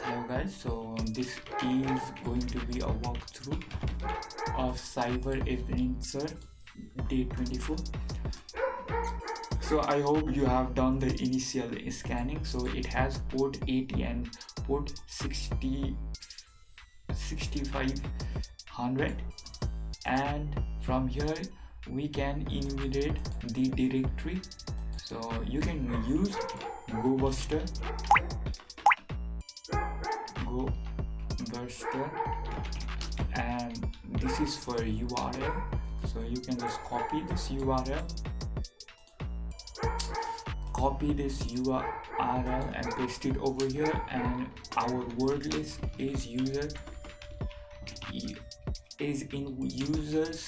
Hello guys, so this is going to be a walkthrough of Cyber Adventure Day 24. So I hope you have done the initial scanning. So it has port 80 and port 6500, and from here we can enumerate the directory. So you can use GoBuster, and this is for URL. So you can just copy this URL, and paste it over here, and our word list is in users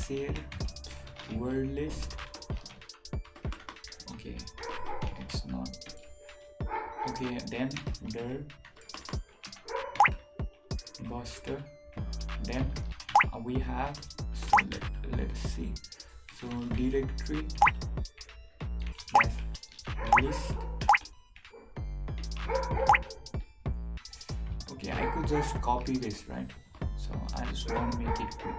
share word list. Okay, it's not okay. Then DarkStar. Then we have, so let's see, so directory list. Okay, I could just copy this, right? So I just want to make it quick.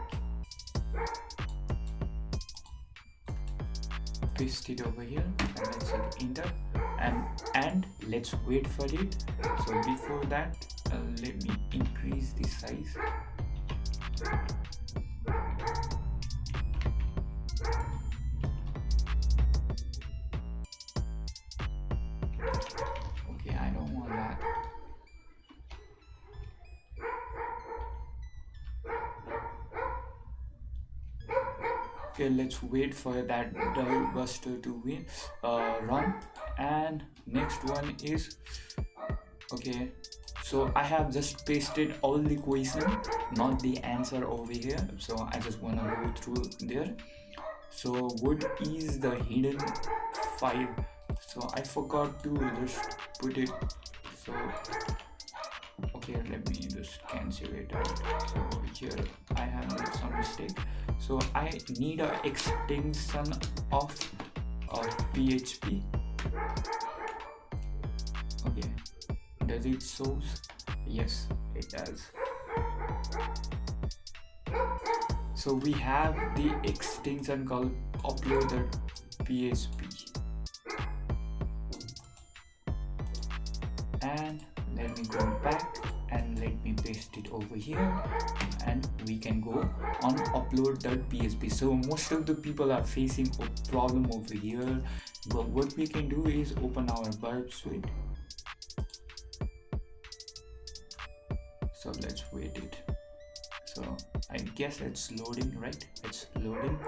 Paste it over here and let's hit enter, and let's wait for it. So before that, let me increase the size. Okay, I don't want that. Okay, let's wait for that DarkStar to run. And next one is, okay, so I have just pasted all the question, not the answer over here. So I just want to go through there. So what is the hidden file? So I forgot to just put it. So okay, let me just cancel it out. So here I have made some mistake. So I need an extension of PHP. Okay, does it show? Yes, it does. So we have the extension called uploader.php, and let me go back and let me paste it over here, and we can go on upload.php. So most of the people are facing a problem over here, but what we can do is open our Burp Suite. So let's wait it. So I guess it's loading, right? It's loading.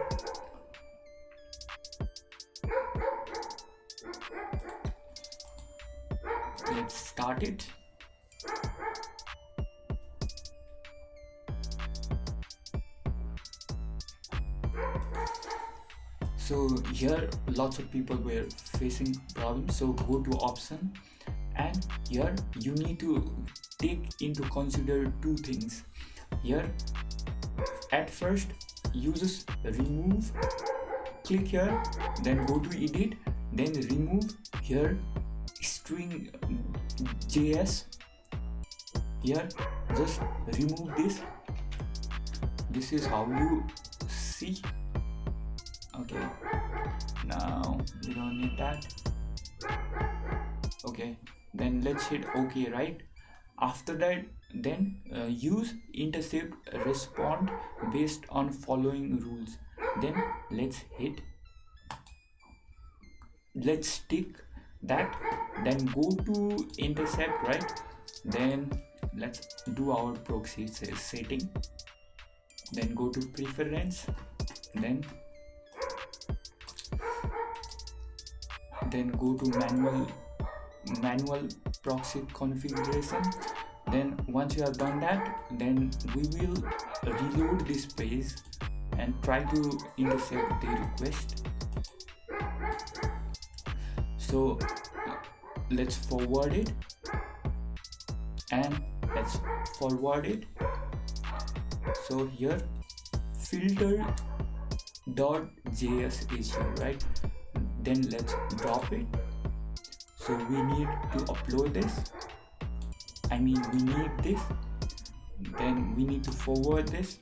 Let's start it. So here lots of people were facing problems. So go to option, and here you need to take into consider two things. Here at first uses remove, click here, then go to edit, then remove here string JS. Here just remove this. This is how you see. Okay, now we don't need that. Okay, then let's hit OK, right? After that, then use intercept respond based on following rules. Then let's tick that, then go to intercept, right? Then let's do our proxy setting, then go to preference, then go to manual proxy configuration. Then once you have done that, then we will reload this page and try to intercept the request. So let's forward it, and let's forward it. So here filter.js is here, right? Then let's drop it. So we need to upload this. I mean we need this, then we need to forward this,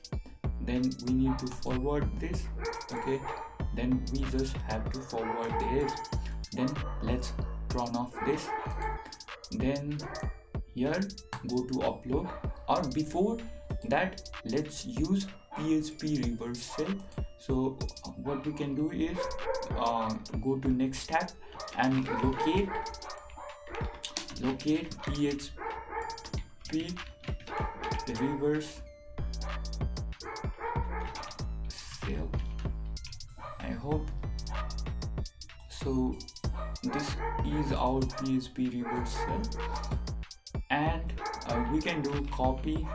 then we need to forward this. Okay, then we just have to forward this. Then let's turn off this. Then here go to upload, or before that let's use PHP reversal. So what we can do is go to next tab and locate PHP reverse sale. I hope so. This is our PHP reversal, and we can do copy,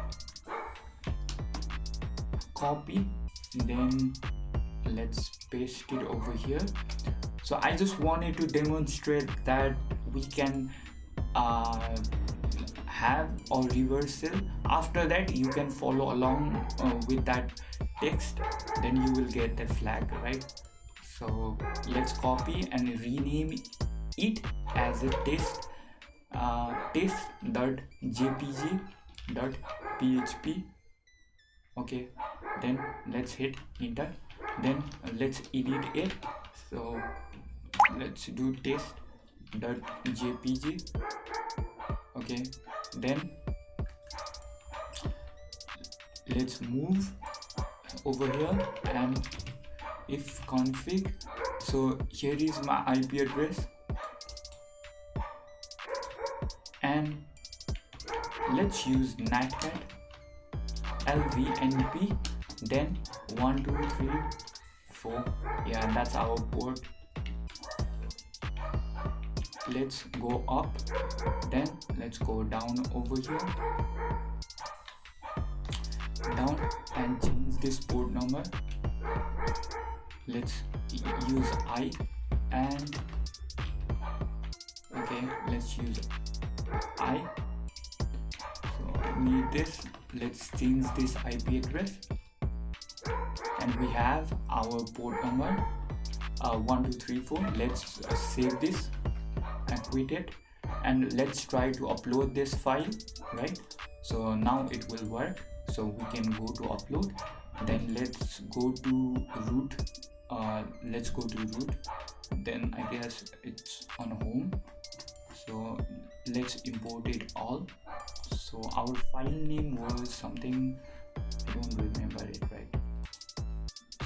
then let's paste it over here. So I just wanted to demonstrate that we can have a reversal. After that you can follow along with that text, then you will get the flag, right? So let's copy and rename it as a test.jpg.php. okay, then let's hit enter, then let's edit it. So let's do test.jpg. okay, then let's move over here and if config. So here is my IP address, and let's use netcat lvnp, then 1 2 3 4. Yeah, that's our port. Let's go up, then let's go down over here, down, and change this port number. Let's use I, and okay, let's use I. So I need this. Let's change this IP address, and we have our port number 1234. Let's save this and quit it, and let's try to upload this file, right? So now it will work. So we can go to upload, then let's go to root. Let's go to root, then I guess it's on home. So let's import it all. So our file name was something, I don't remember it, right?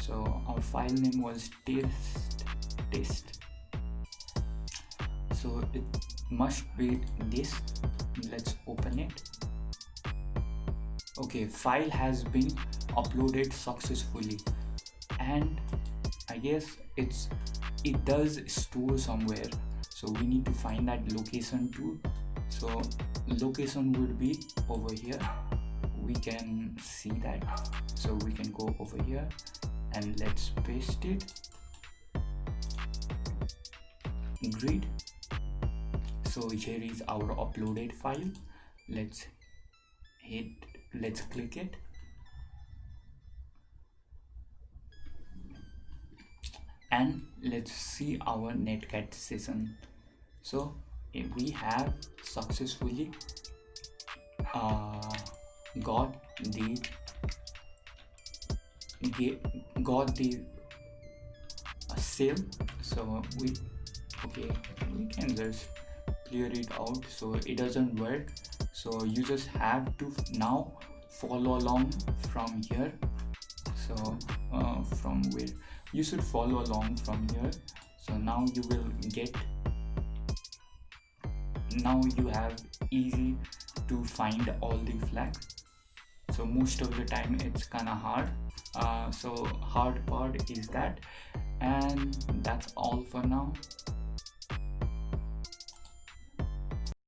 So our file name was test. So it must be this. Let's open it. Okay, file has been uploaded successfully, and I guess it does store somewhere, so we need to find that location too. So location would be over here. We can see that, so we can go over here and let's paste it. Great. So here is our uploaded file. Let's click it, and let's see our netcat session. So we have successfully got the sale. So we can just clear it out, so it doesn't work. So you just have to now follow along from here. So from where you should follow along from here. So now you will get, now you have easy to find all the flags. So most of the time it's kind of hard. So hard part is that, and that's all for now.